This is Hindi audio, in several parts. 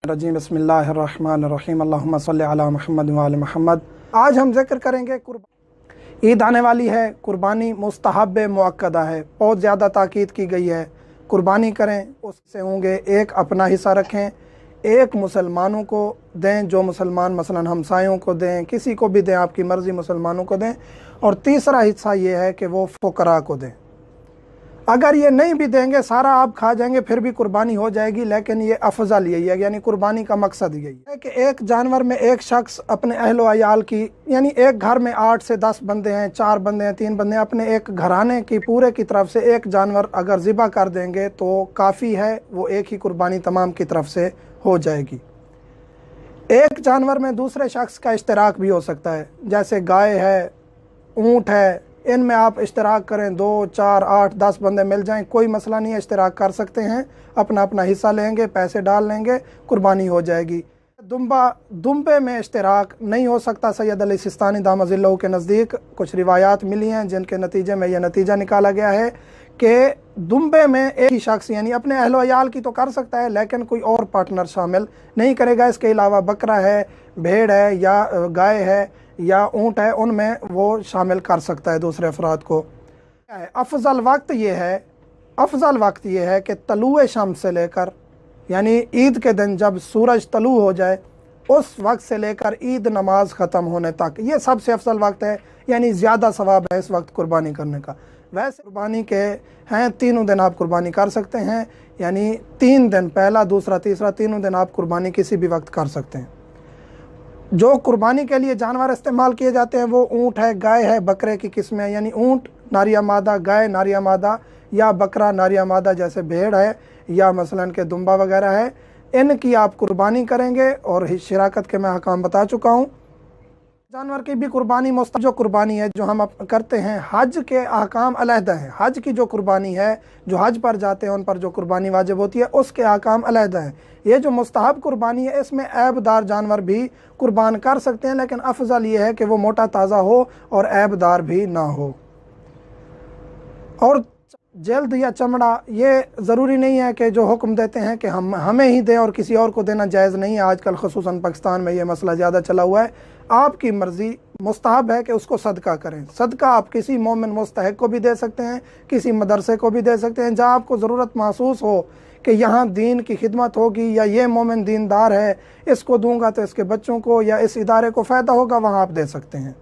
रजीम बिस्मिल्लाहिर्रहमानिर्रहीम अल्लाहुम्मा सल्लि अला मुहम्मद व आले मुहम्मद। आज हम जिक्र करेंगे कुर्बानी। ईद आने वाली है, कुर्बानी मुस्तहब मुअक्कदा है, बहुत ज़्यादा ताकीद की गई है। कुर्बानी करें, उससे होंगे एक अपना हिस्सा रखें, एक मुसलमानों को दें, जो मुसलमान मसलन हमसायों को दें, किसी को भी दें, आपकी मर्ज़ी, मुसलमानों को दें। और तीसरा हिस्सा ये है कि वो फ़ुकरा को दें। अगर ये नहीं भी देंगे, सारा आप खा जाएंगे, फिर भी कुर्बानी हो जाएगी, लेकिन ये अफजल यही है, यानी कुर्बानी का मकसद यही है कि एक जानवर में एक शख्स अपने अहलो अयाल की, यानी एक घर में 8 से 10 बंदे हैं, 4 बंदे हैं, 3 बंदे हैं, अपने एक घराने की पूरे की तरफ से एक जानवर अगर ज़िबा कर देंगे तो काफ़ी है, वो एक ही कुर्बानी तमाम की तरफ से हो जाएगी। एक जानवर में दूसरे शख्स का इश्तराक भी हो सकता है, जैसे गाय है, ऊँट है, इनमें आप इश्तराक करें, 2, 4, 8, 10 बंदे मिल जाएं, कोई मसला नहीं है, इश्तराक कर सकते हैं, अपना अपना हिस्सा लेंगे, पैसे डाल लेंगे, कुर्बानी हो जाएगी। दुम्बे में इश्तराक नहीं हो सकता। सैयद अली सिस्तानी दामजिल्लहु के नज़दीक कुछ रिवायात मिली हैं जिनके नतीजे में यह नतीजा निकाला गया है कि दुम्बे में एक ही शख्स, यानी अपने अहलो अयाल की तो कर सकता है, लेकिन कोई और पार्टनर शामिल नहीं करेगा। इसके अलावा बकरा है, भेड़ है, या गाय है, या ऊँट है, उनमें वो शामिल कर सकता है दूसरे अफराद को। अफजल वक्त ये है कि तलुए शम्स से लेकर, यानी ईद के दिन जब सूरज तलू हो जाए, उस वक्त से लेकर ईद नमाज ख़त्म होने तक, ये सबसे अफजल वक्त है, यानी ज़्यादा सवाब है इस वक्त कुर्बानी करने का। वैसे कुर्बानी के हैं 3 दिन आप कुर्बानी कर सकते हैं, यानी 3 दिन, पहला, दूसरा, तीसरा, 3 दिन आप कुर्बानी किसी भी वक्त कर सकते हैं। जो कुर्बानी के लिए जानवर इस्तेमाल किए जाते हैं वो ऊँट है, गाय है, बकरे की किस्में, यानी ऊँट नारिया मादा, गाय नारिया मादा, या बकरा नारिया मादा, जैसे भेड़ है या मसलन के दुम्बा वगैरह है, इनकी आप कुर्बानी करेंगे। और शिराकत के मैं अहकाम बता चुका हूँ। जानवर की भी कुर्बानी जो कुर्बानी है जो हम करते हैं, हज के अहकाम अलहदा हैं। हज की जो कुर्बानी है, जो हज पर जाते हैं उन पर जो कुर्बानी वाजिब होती है, उसके अहकाम अलहदा हैं। ये जो मुस्तहब कुर्बानी है, इसमें ऐबदार जानवर भी कुर्बान कर सकते हैं, लेकिन अफजल ये है कि वो मोटा ताज़ा हो और ऐबदार भी ना हो। और जल्द या चमड़ा, ये ज़रूरी नहीं है कि जो हुक्म देते हैं कि हमें ही दें और किसी और को देना जायज़ नहीं है। आजकल ख़ुसूसन पाकिस्तान में ये मसला ज़्यादा चला हुआ है। आपकी मर्ज़ी, मुस्तहब है कि उसको सदका करें। सदका आप किसी मोमिन मुस्तहिक को भी दे सकते हैं, किसी मदरसे को भी दे सकते हैं, जहाँ आपको ज़रूरत महसूस हो कि यहाँ दीन की खिदमत होगी, या ये मोमिन दीनदार है, इसको दूंगा तो इसके बच्चों को या इस इदारे को फ़ायदा होगा, वहाँ आप दे सकते हैं।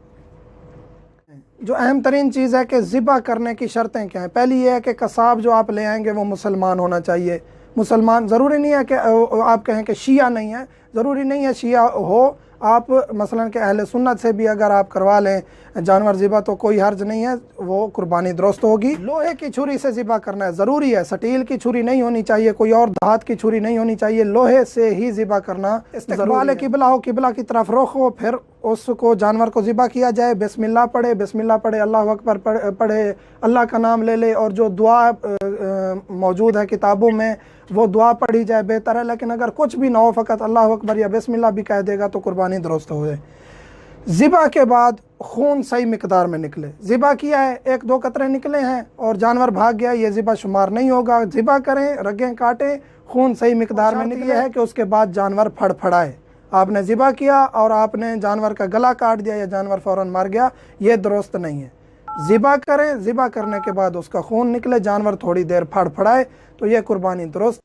जो अहम तरीन चीज़ है कि ज़िबा करने की शर्तें क्या हैं। पहली ये है कि कसाब जो आप ले आएंगे वो मुसलमान होना चाहिए। मुसलमान, ज़रूरी नहीं है कि आप कहें कि शिया नहीं है, ज़रूरी नहीं है शिया हो। आप मसलन के अहले सुन्नत से भी अगर आप करवा लें जानवर ज़िबा तो कोई हर्ज नहीं है, वो कुर्बानी दुरुस्त होगी। लोहे की छुरी से ज़िबा करना है, ज़रूरी है। स्टील की छुरी नहीं होनी चाहिए, कोई और धात की छुरी नहीं होनी चाहिए, लोहे से ही ज़िबा करना। इस्तक़बाल किबला हो, किबला की तरफ रुख हो, फिर उसको जानवर को ज़िबा किया जाए, बिस्मिल्लाह पढ़े, अल्लाह अकबर पढ़े, अल्लाह का नाम ले ले, और जो दुआ मौजूद है किताबों में वो दुआ पढ़ी जाए, बेहतर है। लेकिन अगर कुछ भी ना हो, फ़कत अल्लाह अकबर या बिस्मिल्लाह भी कह देगा तो कुर्बानी दुरुस्त हो जाए। ज़िबा के बाद खून सही मिकदार में निकले। ज़िबा किया है, 1-2 कतरे निकले हैं और जानवर भाग गया, ये ज़िबा शुमार नहीं होगा। ज़िबा करें, रगें काटें, खून सही मिकदार में निकले है कि उसके बाद जानवर फड़फड़ाए। आपने ज़िबा किया और आपने जानवर का गला काट दिया या जानवर फ़ौरन मर गया, ये दुरुस्त नहीं है। ज़िबा करें, ज़िबा करने के बाद उसका खून निकले, जानवर थोड़ी देर फड़फड़ाए, तो ये कुर्बानी दुरुस्त